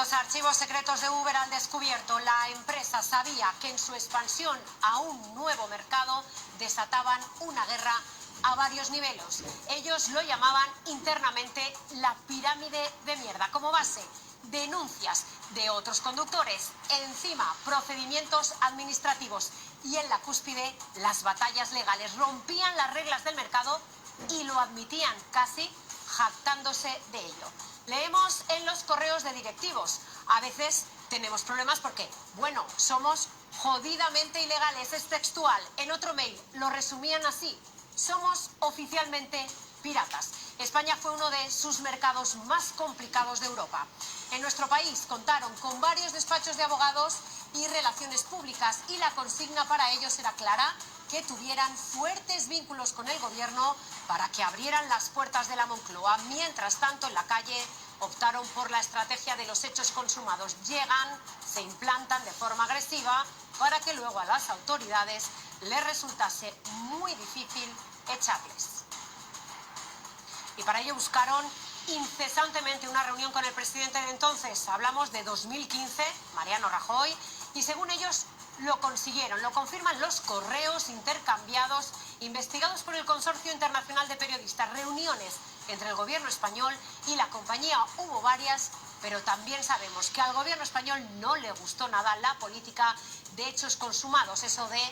Los archivos secretos de Uber han descubierto. La empresa sabía que en su expansión a un nuevo mercado desataban una guerra a varios niveles. Ellos lo llamaban internamente la pirámide de mierda. Como base, denuncias de otros conductores, encima procedimientos administrativos y en la cúspide las batallas legales. Rompían las reglas del mercado y lo admitían casi jactándose de ello. Leemos en los correos de directivos. A veces tenemos problemas porque, bueno, somos jodidamente ilegales. Es textual. En otro mail lo resumían así: somos oficialmente piratas. España fue uno de sus mercados más complicados de Europa. En nuestro país contaron con varios despachos de abogados y relaciones públicas, y la consigna para ellos era clara: que tuvieran fuertes vínculos con el gobierno para que abrieran las puertas de la Moncloa. Mientras tanto, en la calle optaron por la estrategia de los hechos consumados. Llegan, se implantan de forma agresiva para que luego a las autoridades les resultase muy difícil echarles. Y para ello buscaron incesantemente una reunión con el presidente de entonces. Hablamos de 2015, Mariano Rajoy, y según ellos lo consiguieron. Lo confirman los correos intercambiados, investigados por el Consorcio Internacional de Periodistas. Reuniones entre el gobierno español y la compañía hubo varias, pero también sabemos que al gobierno español no le gustó nada la política de hechos consumados, eso de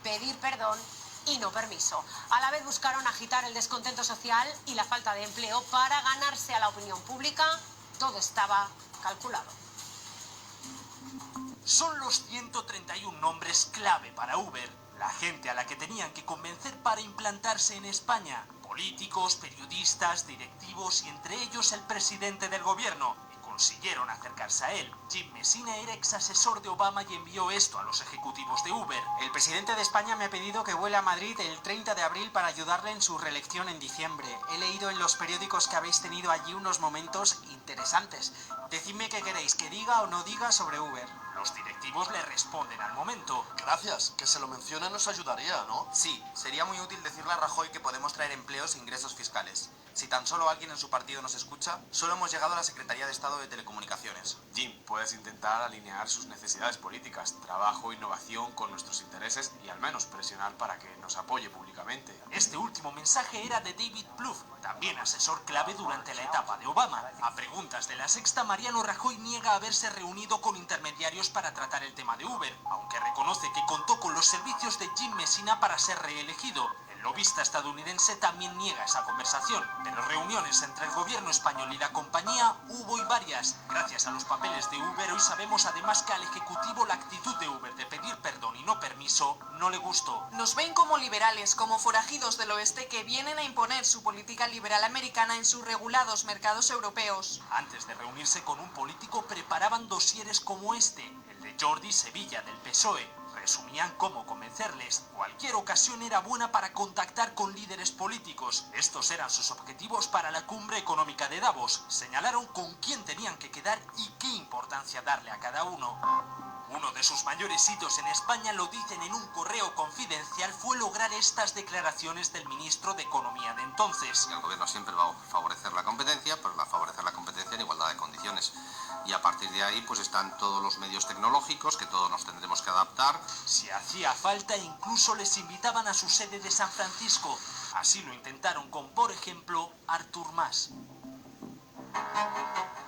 pedir perdón y no permiso. A la vez buscaron agitar el descontento social y la falta de empleo para ganarse a la opinión pública. Todo estaba calculado. Son los 131 nombres clave para Uber, la gente a la que tenían que convencer para implantarse en España. Políticos, periodistas, directivos y entre ellos el presidente del gobierno. Y consiguieron acercarse a él. Jim Messina era ex asesor de Obama y envió esto a los ejecutivos de Uber. El presidente de España me ha pedido que vuele a Madrid el 30 de abril para ayudarle en su reelección en diciembre. He leído en los periódicos que habéis tenido allí unos momentos interesantes. Decidme qué queréis, que diga o no diga sobre Uber. Los directivos le responden al momento. Gracias, que se lo mencione nos ayudaría, ¿no? Sí, sería muy útil decirle a Rajoy que podemos traer empleos e ingresos fiscales. Si tan solo alguien en su partido nos escucha, solo hemos llegado a la Secretaría de Estado de Telecomunicaciones. Jim, puedes intentar alinear sus necesidades políticas, trabajo, innovación con nuestros intereses y al menos presionar para que nos apoye públicamente. Este último mensaje era de David Plouffe, también asesor clave durante la etapa de Obama. A preguntas de La Sexta, Mariano Rajoy niega haberse reunido con intermediarios para tratar el tema de Uber, aunque reconoce que contó con los servicios de Jim Messina para ser reelegido. El lobista estadounidense también niega esa conversación, pero reuniones entre el gobierno español y la compañía hubo y varias. Gracias a los papeles de Uber, hoy sabemos además que al ejecutivo la actitud de Uber de pedir perdón y no permiso no le gustó. Nos ven como liberales, como forajidos del oeste que vienen a imponer su política liberal americana en sus regulados mercados europeos. Antes de reunirse con un político preparaban dosieres como este, el de Jordi Sevilla del PSOE. Resumían cómo convencerles. Cualquier ocasión era buena para contactar con líderes políticos. Estos eran sus objetivos para la cumbre económica de Davos. Señalaron con quién tenían que quedar y qué importancia darle a cada uno. Uno de sus mayores hitos en España, lo dicen en un correo confidencial, fue lograr estas declaraciones del ministro de Economía de entonces. El gobierno siempre va a favorecer la competencia, pero va a favorecer la competencia en igualdad de condiciones. Y a partir de ahí pues están todos los medios tecnológicos que todos nos tendremos que adaptar. Si hacía falta, incluso les invitaban a su sede de San Francisco. Así lo intentaron con, por ejemplo, Artur Mas.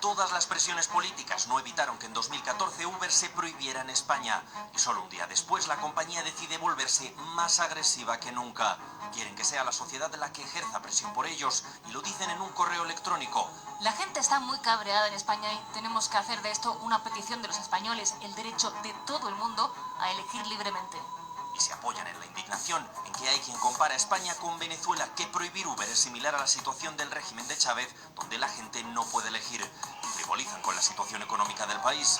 Todas las presiones políticas no evitaron que en 2014 Uber se prohibiera en España. Y solo un día después la compañía decide volverse más agresiva que nunca. Quieren que sea la sociedad la que ejerza presión por ellos y lo dicen en un correo electrónico. La gente está muy cabreada en España y tenemos que hacer de esto una petición de los españoles, el derecho de todo el mundo a elegir libremente. Y se apoyan en la indignación en que hay quien compara a España con Venezuela, que prohibir Uber es similar a la situación del régimen de Chávez, donde la gente no puede elegir. Frivolizan con la situación económica del país.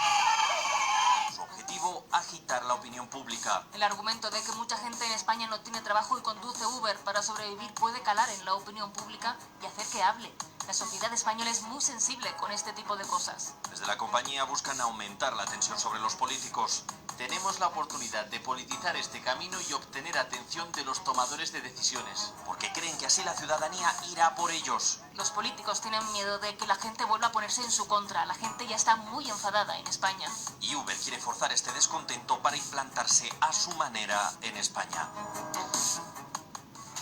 Su objetivo, agitar la opinión pública. El argumento de que mucha gente en España no tiene trabajo y conduce Uber para sobrevivir puede calar en la opinión pública y hacer que hable. La sociedad española es muy sensible con este tipo de cosas. Desde la compañía buscan aumentar la tensión sobre los políticos. Tenemos la oportunidad de politizar este camino y obtener atención de los tomadores de decisiones. Porque creen que así la ciudadanía irá por ellos. Los políticos tienen miedo de que la gente vuelva a ponerse en su contra. La gente ya está muy enfadada en España. Y Uber quiere forzar este descontento para implantarse a su manera en España.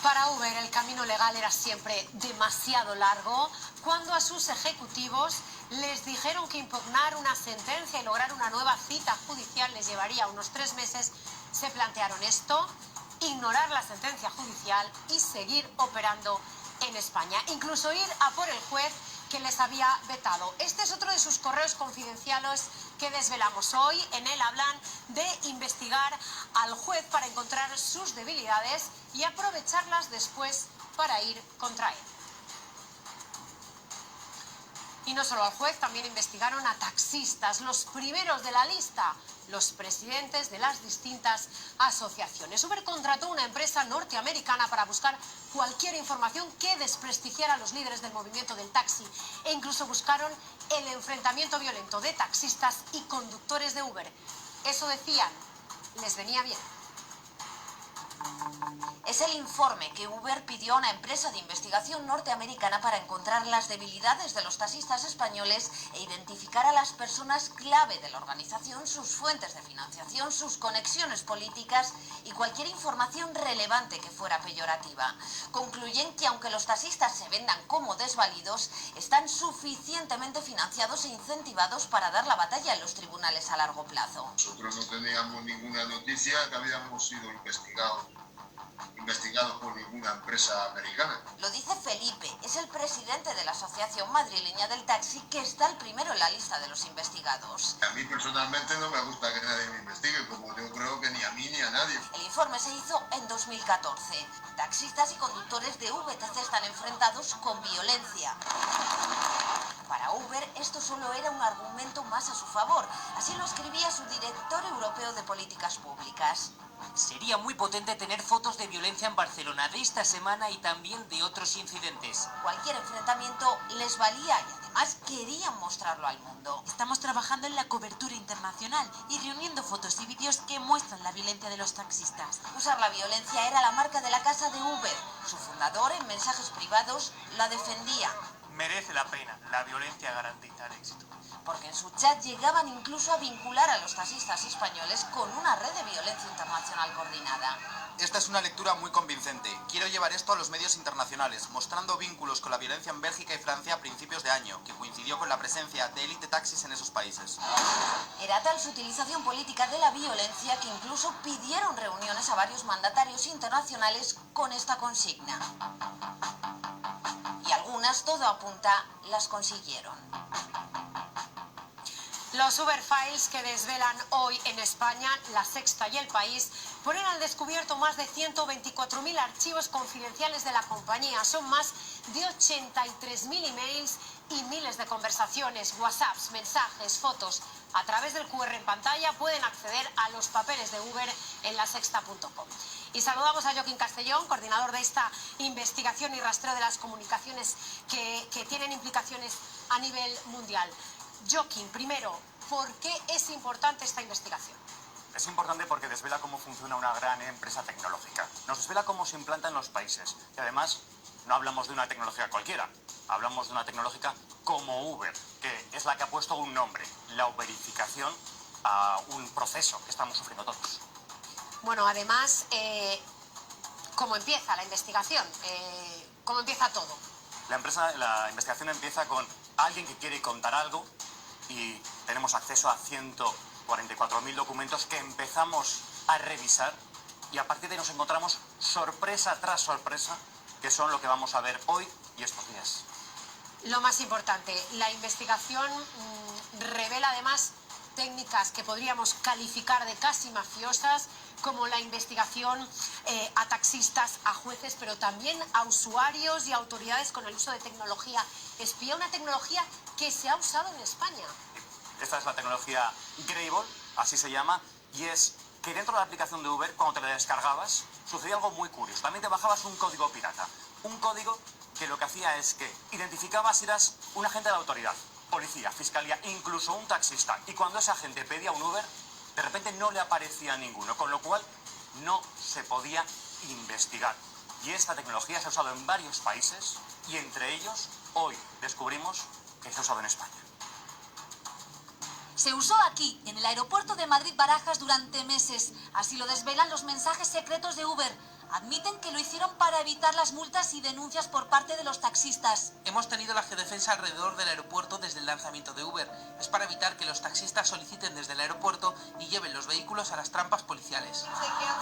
Para Uber el camino legal era siempre demasiado largo. Cuando a sus ejecutivos les dijeron que impugnar una sentencia y lograr una nueva cita judicial les llevaría unos 3 meses, se plantearon esto, ignorar la sentencia judicial y seguir operando en España. Incluso ir a por el juez que les había vetado. Este es otro de sus correos confidenciales que desvelamos hoy. En él hablan de investigar al juez para encontrar sus debilidades y aprovecharlas después para ir contra él. Y no solo al juez, también investigaron a taxistas, los primeros de la lista, los presidentes de las distintas asociaciones. Uber contrató una empresa norteamericana para buscar cualquier información que desprestigiara a los líderes del movimiento del taxi e incluso buscaron el enfrentamiento violento de taxistas y conductores de Uber. Eso decían, les venía bien. Es el informe que Uber pidió a una empresa de investigación norteamericana para encontrar las debilidades de los taxistas españoles e identificar a las personas clave de la organización, sus fuentes de financiación, sus conexiones políticas y cualquier información relevante que fuera peyorativa. Concluyen que aunque los taxistas se vendan como desvalidos, están suficientemente financiados e incentivados para dar la batalla en los tribunales a largo plazo. Nosotros no teníamos ninguna noticia que habíamos sido investigados por ninguna empresa americana. Lo dice Felipe, es el presidente de la Asociación Madrileña del Taxi, que está el primero en la lista de los investigados. A mí personalmente no me gusta que nadie me investigue, como yo creo que ni a mí ni a nadie. El informe se hizo en 2014. Taxistas y conductores de VTC están enfrentados con violencia. Para Uber, esto solo era un argumento más a su favor. Así lo escribía su director europeo de políticas públicas. Sería muy potente tener fotos de violencia en Barcelona de esta semana y también de otros incidentes. Cualquier enfrentamiento les valía y además querían mostrarlo al mundo. Estamos trabajando en la cobertura internacional y reuniendo fotos y vídeos que muestran la violencia de los taxistas. Usar la violencia era la marca de la casa de Uber. Su fundador, en mensajes privados, la defendía. Merece la pena, la violencia garantiza el éxito. Porque en su chat llegaban incluso a vincular a los taxistas españoles con una red de violencia internacional coordinada. Esta es una lectura muy convincente. Quiero llevar esto a los medios internacionales, mostrando vínculos con la violencia en Bélgica y Francia a principios de año, que coincidió con la presencia de élite taxis en esos países. Era tal su utilización política de la violencia que incluso pidieron reuniones a varios mandatarios internacionales con esta consigna. Y algunas, todo apunta, las consiguieron. Los Uber Files que desvelan hoy en España, La Sexta y El País, ponen al descubierto más de 124.000 archivos confidenciales de la compañía. Son más de 83.000 emails y miles de conversaciones, WhatsApps, mensajes, fotos. A través del QR en pantalla pueden acceder a los papeles de Uber en lasexta.com. Y saludamos a Joaquín Castellón, coordinador de esta investigación y rastreo de las comunicaciones que tienen implicaciones a nivel mundial. Joaquín, primero, ¿por qué es importante esta investigación? Es importante porque desvela cómo funciona una gran empresa tecnológica. Nos desvela cómo se implanta en los países. Y además, no hablamos de una tecnología cualquiera. Hablamos de una tecnológica como Uber, que es la que ha puesto un nombre, la uberificación, a un proceso que estamos sufriendo todos. Bueno, además, ¿cómo empieza la investigación? ¿Cómo empieza todo? La investigación empieza con alguien que quiere contar algo y tenemos acceso a 144.000 documentos que empezamos a revisar y a partir de ahí nos encontramos sorpresa tras sorpresa, que son lo que vamos a ver hoy y estos días. Lo más importante, la investigación revela además técnicas que podríamos calificar de casi mafiosas, como la investigación a taxistas, a jueces, pero también a usuarios y autoridades con el uso de tecnología espía, una tecnología que se ha usado en España. Esta es la tecnología Grable, así se llama, y es que dentro de la aplicación de Uber, cuando te la descargabas, sucedía algo muy curioso. También te bajabas un código pirata, un código que lo que hacía es que identificaba si eras un agente de la autoridad, policía, fiscalía, incluso un taxista, y cuando ese agente pedía un Uber, De repente no le aparecía ninguno, con lo cual no se podía investigar. Y esta tecnología se ha usado en varios países y entre ellos hoy descubrimos que se ha usado en España. Se usó aquí, en el aeropuerto de Madrid-Barajas durante meses. Así lo desvelan los mensajes secretos de Uber. Admiten que lo hicieron para evitar las multas y denuncias por parte de los taxistas. Hemos tenido la geodefensa alrededor del aeropuerto desde el lanzamiento de Uber. Es para evitar que los taxistas soliciten desde el aeropuerto y lleven los vehículos a las trampas policiales.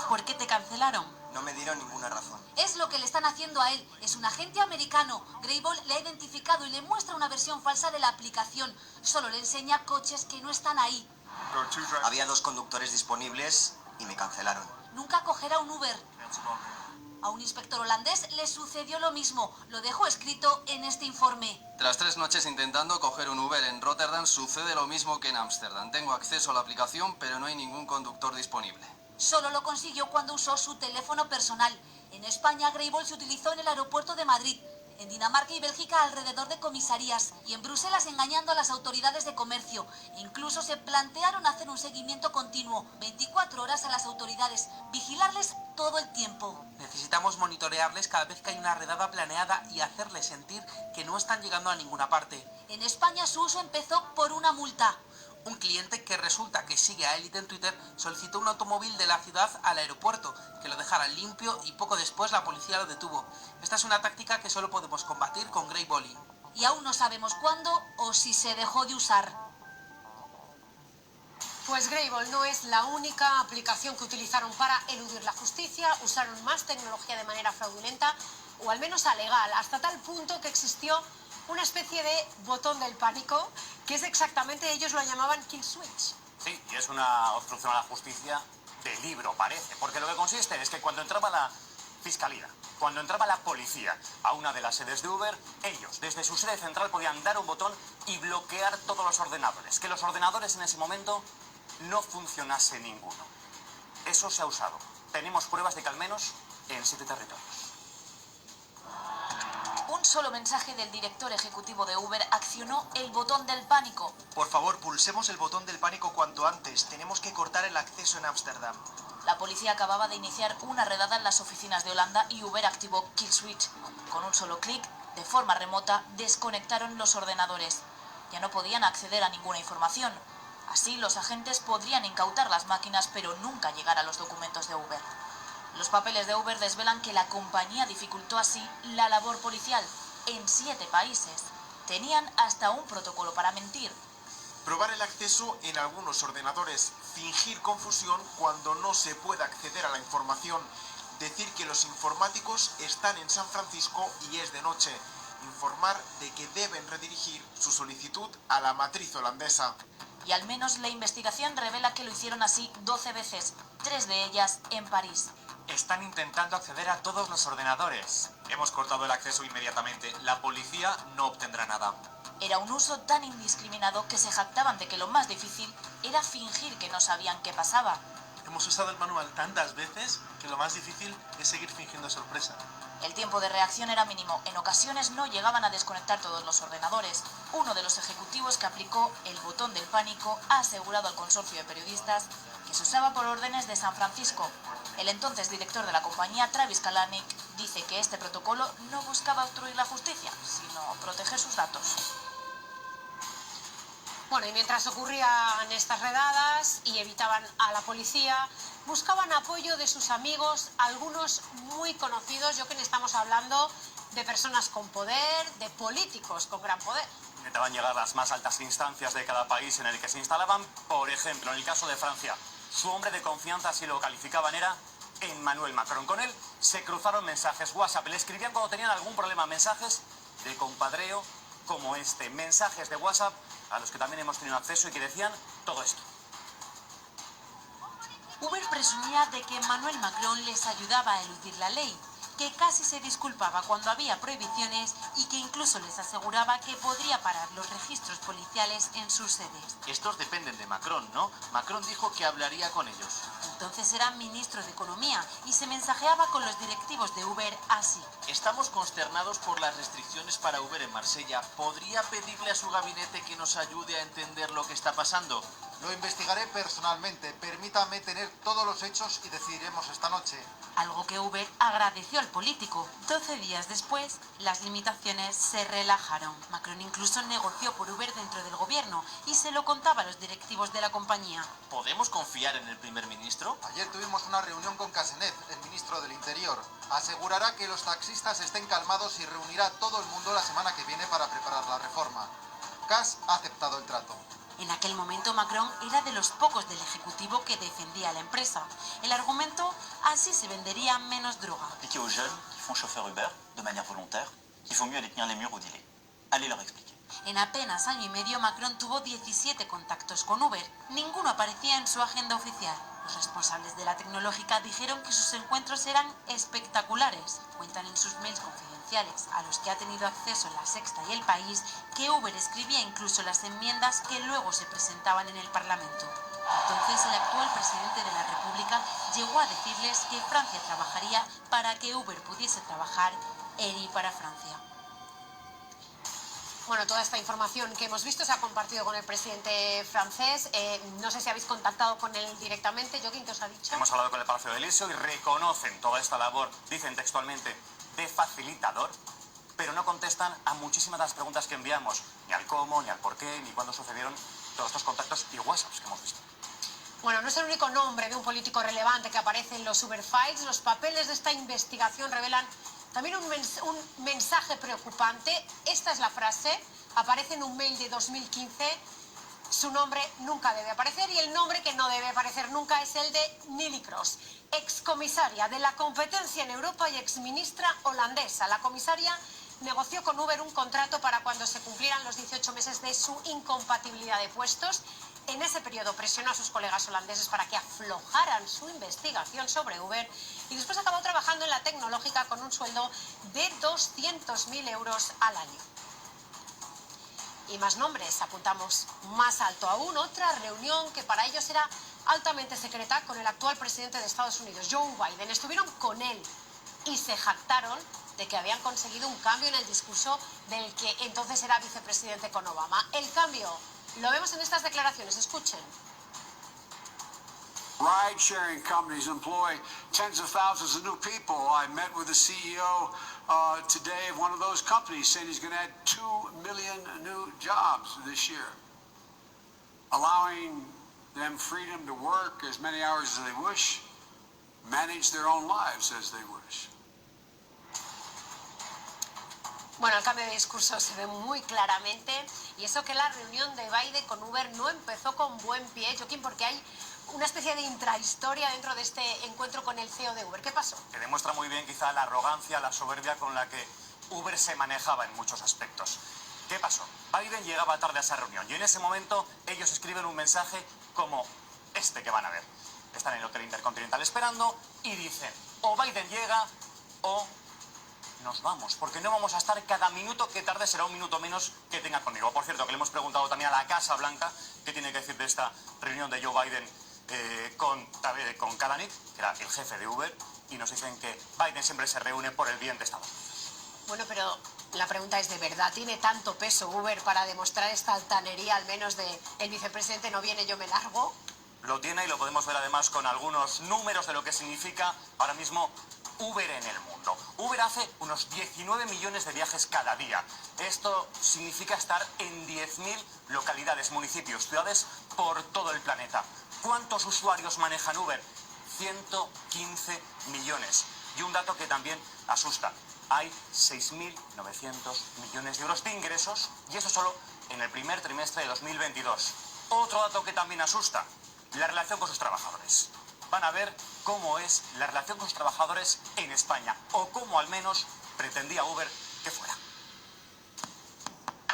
¿Por qué te cancelaron? No me dieron ninguna razón. Es lo que le están haciendo a él. Es un agente americano. Greybull le ha identificado y le muestra una versión falsa de la aplicación. Solo le enseña coches que no están ahí. Había 2 conductores disponibles y me cancelaron. Nunca cogerá un Uber. A un inspector holandés le sucedió lo mismo. Lo dejó escrito en este informe. Tras 3 noches intentando coger un Uber en Rotterdam, sucede lo mismo que en Ámsterdam. Tengo acceso a la aplicación, pero no hay ningún conductor disponible. Solo lo consiguió cuando usó su teléfono personal. En España, Greybull se utilizó en el aeropuerto de Madrid, en Dinamarca y Bélgica alrededor de comisarías y en Bruselas engañando a las autoridades de comercio. Incluso se plantearon hacer un seguimiento continuo, 24 horas a las autoridades, vigilarles todo el tiempo. Necesitamos monitorearles cada vez que hay una redada planeada y hacerles sentir que no están llegando a ninguna parte. En España su uso empezó por una multa. Un cliente que resulta que sigue a Elite en Twitter solicitó un automóvil de la ciudad al aeropuerto, que lo dejara limpio y poco después la policía lo detuvo. Esta es una táctica que solo podemos combatir con Greybull. Y aún no sabemos cuándo o si se dejó de usar. Pues Greybull no es la única aplicación que utilizaron para eludir la justicia. Usaron más tecnología de manera fraudulenta, o al menos alegal, hasta tal punto que existió una especie de botón del pánico, que es exactamente, ellos lo llamaban kill switch. Sí, y es una obstrucción a la justicia de libro, parece, porque lo que consiste es que cuando entraba la fiscalía, cuando entraba la policía a una de las sedes de Uber, ellos desde su sede central podían dar un botón y bloquear todos los ordenadores, que los ordenadores en ese momento no funcionase ninguno. Eso se ha usado. Tenemos pruebas de que al menos en 7 territorios. Un solo mensaje del director ejecutivo de Uber accionó el botón del pánico. Por favor, pulsemos el botón del pánico cuanto antes. Tenemos que cortar el acceso en Ámsterdam. La policía acababa de iniciar una redada en las oficinas de Holanda y Uber activó Kill Switch. Con un solo clic, de forma remota, desconectaron los ordenadores. Ya no podían acceder a ninguna información. Así, los agentes podrían incautar las máquinas, pero nunca llegar a los documentos de Uber. Los papeles de Uber desvelan que la compañía dificultó así la labor policial en 7 países. Tenían hasta un protocolo para mentir. Probar el acceso en algunos ordenadores, fingir confusión cuando no se puede acceder a la información, decir que los informáticos están en San Francisco y es de noche, informar de que deben redirigir su solicitud a la matriz holandesa. Y al menos la investigación revela que lo hicieron así 12 veces, 3 de ellas en París. Están intentando acceder a todos los ordenadores. Hemos cortado el acceso inmediatamente. La policía no obtendrá nada. Era un uso tan indiscriminado que se jactaban de que lo más difícil era fingir que no sabían qué pasaba. Hemos usado el manual tantas veces que lo más difícil es seguir fingiendo sorpresa. El tiempo de reacción era mínimo. En ocasiones no llegaban a desconectar todos los ordenadores. Uno de los ejecutivos que aplicó el botón del pánico ha asegurado al consorcio de periodistas que se usaba por órdenes de San Francisco. El entonces director de la compañía, Travis Kalanick, dice que este protocolo no buscaba obstruir la justicia, sino proteger sus datos. Bueno, y mientras ocurrían estas redadas y evitaban a la policía, buscaban apoyo de sus amigos, algunos muy conocidos. Yo que estamos hablando de personas con poder, de políticos con gran poder. Intentaban llegar a las más altas instancias de cada país en el que se instalaban. Por ejemplo, en el caso de Francia, su hombre de confianza, si lo calificaban, era Emmanuel Macron. Con él se cruzaron mensajes WhatsApp. Le escribían cuando tenían algún problema, mensajes de compadreo como este. Mensajes de WhatsApp a los que también hemos tenido acceso y que decían todo esto. Uber presumía de que Emmanuel Macron les ayudaba a eludir la ley, que casi se disculpaba cuando había prohibiciones y que incluso les aseguraba que podría parar los registros policiales en sus sedes. Estos dependen de Macron, ¿no? Macron dijo que hablaría con ellos. Entonces era ministro de Economía y se mensajeaba con los directivos de Uber así. Estamos consternados por las restricciones para Uber en Marsella. ¿Podría pedirle a su gabinete que nos ayude a entender lo que está pasando? Lo investigaré personalmente. Permítame tener todos los hechos y decidiremos esta noche. Algo que Uber agradeció al político. 12 días después, las limitaciones se relajaron. Macron incluso negoció por Uber dentro del gobierno y se lo contaba a los directivos de la compañía. ¿Podemos confiar en el primer ministro? Ayer tuvimos una reunión con Cazeneuve, el ministro del Interior. Asegurará que los taxistas estén calmados y reunirá a todo el mundo la semana que viene para preparar la reforma. Cass ha aceptado el trato. En aquel momento Macron era de los pocos del Ejecutivo que defendía a la empresa. El argumento: así se vendería menos droga. Expliquez aux jeunes qui font chauffeur Uber de manière volontaire qu'il faut mieux aller tenir les murs ou dealer. Allez leur expliquer. En apenas año y medio Macron tuvo 17 contactos con Uber. Ninguno aparecía en su agenda oficial. Los responsables de la tecnológica dijeron que sus encuentros eran espectaculares. Cuentan en sus mails confidenciales, a los que ha tenido acceso La Sexta y El País, que Uber escribía incluso las enmiendas que luego se presentaban en el Parlamento. Entonces el actual presidente de la República llegó a decirles que Francia trabajaría para que Uber pudiese trabajar en y para Francia. Bueno, toda esta información que hemos visto se ha compartido con el presidente francés. No sé si habéis contactado con él directamente. Joaquín, ¿qué os ha dicho? Hemos hablado con el Palacio de Elíseo y reconocen toda esta labor, dicen textualmente, de facilitador, pero no contestan a muchísimas de las preguntas que enviamos, ni al cómo, ni al por qué, ni cuándo sucedieron todos estos contactos y WhatsApps que hemos visto. Bueno, no es el único nombre de un político relevante que aparece en los Uber Files. Los papeles de esta investigación revelan también un mensaje preocupante. Esta es la frase, aparece en un mail de 2015. Su nombre nunca debe aparecer y el nombre que no debe aparecer nunca es el de Neelie Kroes, excomisaria de la competencia en Europa y exministra holandesa. La comisaria negoció con Uber un contrato para cuando se cumplieran los 18 meses de su incompatibilidad de puestos. En ese periodo presionó a sus colegas holandeses para que aflojaran su investigación sobre Uber y después acabó trabajando en la tecnológica con un sueldo de 200.000 euros al año. Y más nombres, apuntamos más alto aún, otra reunión que para ellos era altamente secreta con el actual presidente de Estados Unidos, Joe Biden. Estuvieron con él y se jactaron de que habían conseguido un cambio en el discurso del que entonces era vicepresidente con Obama. El cambio lo vemos en estas declaraciones, escuchen. Ride-sharing companies employ tens of thousands of new people. I met with the CEO today of one of those companies saying he's going to add 2 million new jobs this year, allowing them freedom to work as many hours as they wish, manage their own lives as they wish. Bueno, el cambio de discurso se ve muy claramente y eso que la reunión de Biden con Uber no empezó con buen pie, Joaquín, porque hay una especie de intrahistoria dentro de este encuentro con el CEO de Uber. ¿Qué pasó? Que demuestra muy bien quizá la arrogancia, la soberbia con la que Uber se manejaba en muchos aspectos. ¿Qué pasó? Biden llegaba tarde a esa reunión y en ese momento ellos escriben un mensaje como este que van a ver. Están en el Hotel Intercontinental esperando y dicen: o Biden llega o nos vamos, porque no vamos a estar cada minuto que tarde, será un minuto menos que tenga conmigo. Por cierto, que le hemos preguntado también a la Casa Blanca qué tiene que decir de esta reunión de Joe Biden con Kalanick, que era el jefe de Uber, y nos dicen que Biden siempre se reúne por el bien de Estados Unidos. Bueno, pero la pregunta es, ¿de verdad tiene tanto peso Uber para demostrar esta altanería, al menos de el vicepresidente no viene, yo me largo? Lo tiene y lo podemos ver además con algunos números de lo que significa ahora mismo Uber en el mundo. Uber hace unos 19 millones de viajes cada día. Esto significa estar en 10.000 localidades, municipios, ciudades por todo el planeta. ¿Cuántos usuarios manejan Uber? 115 millones. Y un dato que también asusta. Hay 6.900 millones de euros de ingresos y eso solo en el primer trimestre de 2022. Otro dato que también asusta. La relación con sus trabajadores. Van a ver cómo es la relación con los trabajadores en España, o cómo al menos pretendía Uber que fuera.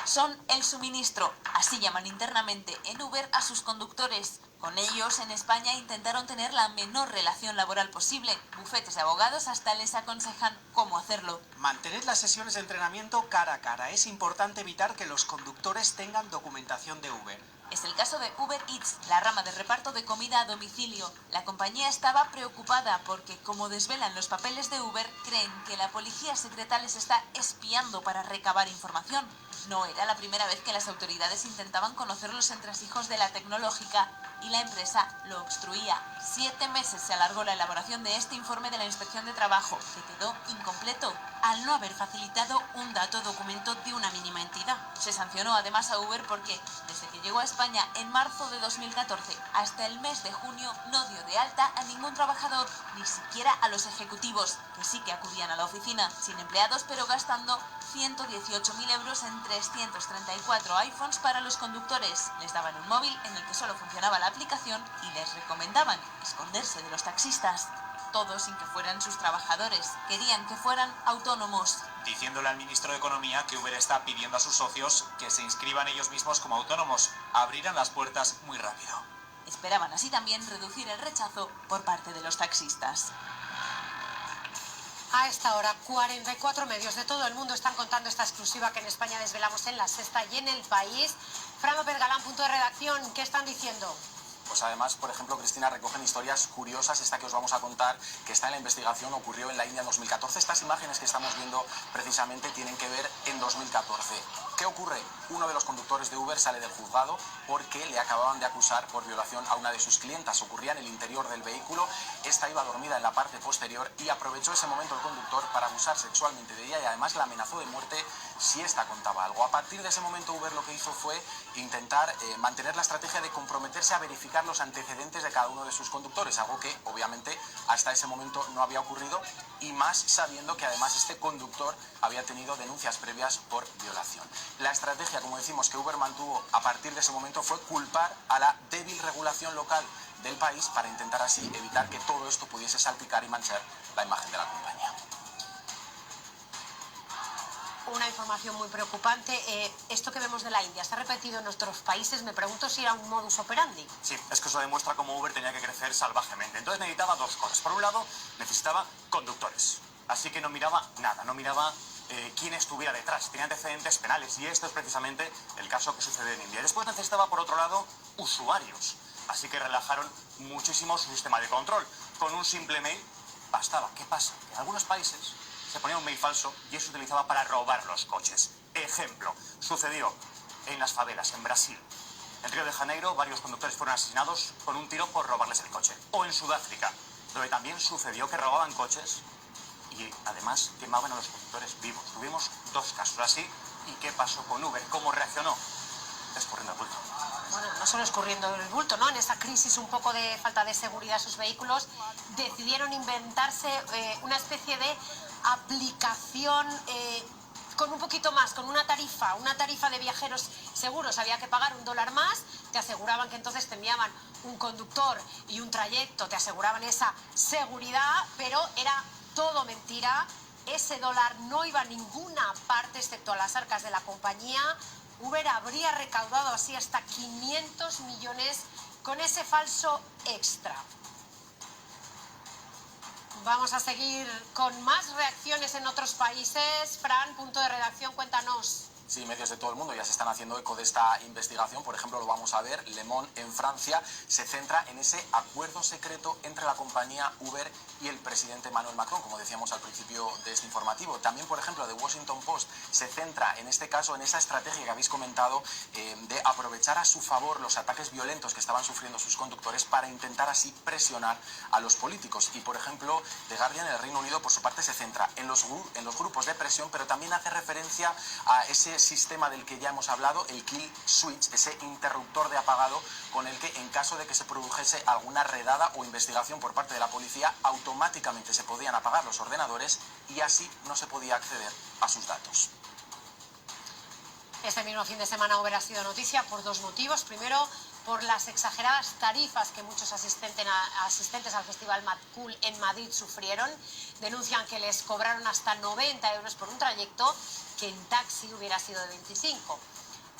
Son el suministro, así llaman internamente en Uber a sus conductores. Con ellos, en España intentaron tener la menor relación laboral posible. Bufetes de abogados hasta les aconsejan cómo hacerlo. Mantened las sesiones de entrenamiento cara a cara. Es importante evitar que los conductores tengan documentación de Uber. Es el caso de Uber Eats, la rama de reparto de comida a domicilio. La compañía estaba preocupada porque, como desvelan los papeles de Uber, creen que la policía secreta les está espiando para recabar información. No era la primera vez que las autoridades intentaban conocer los entresijos de la tecnológica y la empresa lo obstruía. 7 meses se alargó la elaboración de este informe de la Inspección de Trabajo, que quedó incompleto al no haber facilitado un dato documento de una mínima entidad. Se sancionó además a Uber porque, desde que llegó a España en marzo de 2014 hasta el mes de junio, no dio de alta a ningún trabajador, ni siquiera a los ejecutivos, que sí que acudían a la oficina, sin empleados pero gastando 118.000 euros en 334 iPhones para los conductores. Les daban un móvil en el que solo funcionaba la aplicación y les recomendaban esconderse de los taxistas. Todo sin que fueran sus trabajadores. Querían que fueran autónomos. Diciéndole al ministro de Economía que Uber está pidiendo a sus socios que se inscriban ellos mismos como autónomos. Abrirán las puertas muy rápido. Esperaban así también reducir el rechazo por parte de los taxistas. A esta hora, 44 medios de todo el mundo están contando esta exclusiva que en España desvelamos en La Sexta y en El País. Fran López Galán, punto de redacción, ¿qué están diciendo? Pues además, por ejemplo, Cristina, recogen historias curiosas. Esta que os vamos a contar, que está en la investigación, ocurrió en la India en 2014. Estas imágenes que estamos viendo precisamente tienen que ver en 2014. ¿Qué ocurre? Uno de los conductores de Uber sale del juzgado porque le acababan de acusar por violación a una de sus clientas. Ocurría en el interior del vehículo. Esta iba dormida en la parte posterior y aprovechó ese momento el conductor para abusar sexualmente de ella y además la amenazó de muerte si esta contaba algo. A partir de ese momento, Uber lo que hizo fue intentar mantener la estrategia de comprometerse a verificar los antecedentes de cada uno de sus conductores, algo que obviamente hasta ese momento no había ocurrido, y más sabiendo que además este conductor había tenido denuncias previas por violación. La estrategia, como decimos, que Uber mantuvo a partir de ese momento fue culpar a la débil regulación local del país para intentar así evitar que todo esto pudiese salpicar y manchar la imagen de la compañía. Una información muy preocupante. Esto que vemos de la India, ¿se ha repetido en otros países? Me pregunto si era un modus operandi. Sí, es que eso demuestra cómo Uber tenía que crecer salvajemente. Entonces necesitaba dos cosas. Por un lado, necesitaba conductores. Así que no miraba nada, no miraba quién estuviera detrás. Tenía antecedentes penales y esto es precisamente el caso que sucede en India. Después necesitaba, por otro lado, usuarios. Así que relajaron muchísimo su sistema de control. Con un simple mail bastaba. ¿Qué pasa? Que en algunos países se ponía un mail falso y eso se utilizaba para robar los coches. Ejemplo, sucedió en las favelas, en Brasil. En Río de Janeiro, varios conductores fueron asesinados con un tiro por robarles el coche. O en Sudáfrica, donde también sucedió que robaban coches y además quemaban a los conductores vivos. Tuvimos 2 casos así. ¿Y qué pasó con Uber? ¿Cómo reaccionó? Escurriendo el bulto. Bueno, no solo escurriendo el bulto, ¿no? En esa crisis un poco de falta de seguridad a sus vehículos, decidieron inventarse una especie de aplicación con un poquito más, con una tarifa de viajeros seguros. Había que pagar $1 más, te aseguraban que entonces te enviaban un conductor y un trayecto, te aseguraban esa seguridad, pero era todo mentira. Ese dólar no iba a ninguna parte excepto a las arcas de la compañía. Uber habría recaudado así hasta 500 millones con ese falso extra. Vamos a seguir con más reacciones en otros países. Fran, punto de redacción, cuéntanos. Sí, medios de todo el mundo ya se están haciendo eco de esta investigación. Por ejemplo, lo vamos a ver, Le Monde en Francia se centra en ese acuerdo secreto entre la compañía Uber y el presidente Emmanuel Macron, como decíamos al principio de este informativo. También, por ejemplo, The Washington Post se centra en este caso en esa estrategia que habéis comentado de aprovechar a su favor los ataques violentos que estaban sufriendo sus conductores para intentar así presionar a los políticos. Y, por ejemplo, The Guardian en el Reino Unido, por su parte, se centra en los grupos de presión, pero también hace referencia a ese sistema del que ya hemos hablado, el kill switch, ese interruptor de apagado con el que en caso de que se produjese alguna redada o investigación por parte de la policía, automáticamente se podían apagar los ordenadores y así no se podía acceder a sus datos. Este mismo fin de semana Uber ha sido noticia por 2 motivos. Primero, por las exageradas tarifas que muchos asistentes al Festival Mad Cool en Madrid sufrieron. Denuncian que les cobraron hasta 90 euros por un trayecto que en taxi hubiera sido de 25.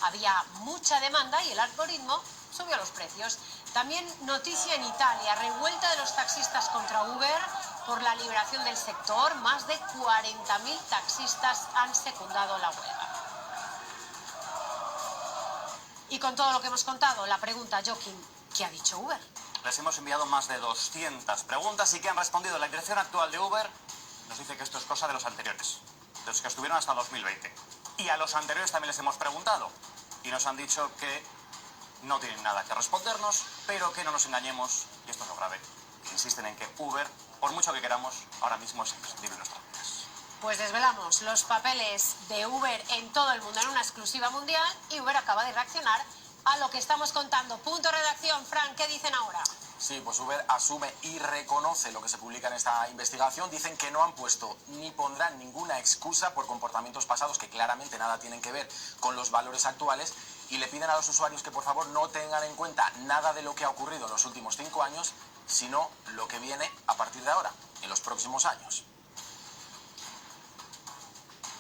Había mucha demanda y el algoritmo subió los precios. También noticia en Italia, revuelta de los taxistas contra Uber por la liberación del sector. Más de 40.000 taxistas han secundado la huelga. Y con todo lo que hemos contado, la pregunta, Joaquín, ¿qué ha dicho Uber? Les hemos enviado más de 200 preguntas y que han respondido. La dirección actual de Uber nos dice que esto es cosa de los anteriores, de los que estuvieron hasta 2020. Y a los anteriores también les hemos preguntado. Y nos han dicho que no tienen nada que respondernos, pero que no nos engañemos, y esto es lo grave, que insisten en que Uber, por mucho que queramos, ahora mismo es imprescindible en nuestras vidas. Pues desvelamos los papeles de Uber en todo el mundo en una exclusiva mundial y Uber acaba de reaccionar a lo que estamos contando. Punto redacción, Fran, ¿qué dicen ahora? Sí, pues Uber asume y reconoce lo que se publica en esta investigación. Dicen que no han puesto ni pondrán ninguna excusa por comportamientos pasados que claramente nada tienen que ver con los valores actuales y le piden a los usuarios que por favor no tengan en cuenta nada de lo que ha ocurrido en los últimos 5 años, sino lo que viene a partir de ahora, en los próximos años.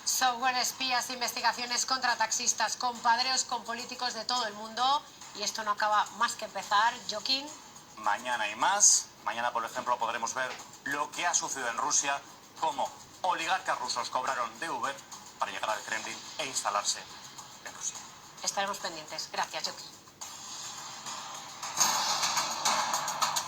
Software espías, investigaciones contra taxistas, compadreos con políticos de todo el mundo y esto no acaba más que empezar. Joaquín. Mañana hay más. Mañana, por ejemplo, podremos ver lo que ha sucedido en Rusia, cómo oligarcas rusos cobraron de Uber para llegar al Kremlin e instalarse en Rusia. Estaremos pendientes. Gracias, Joaquín.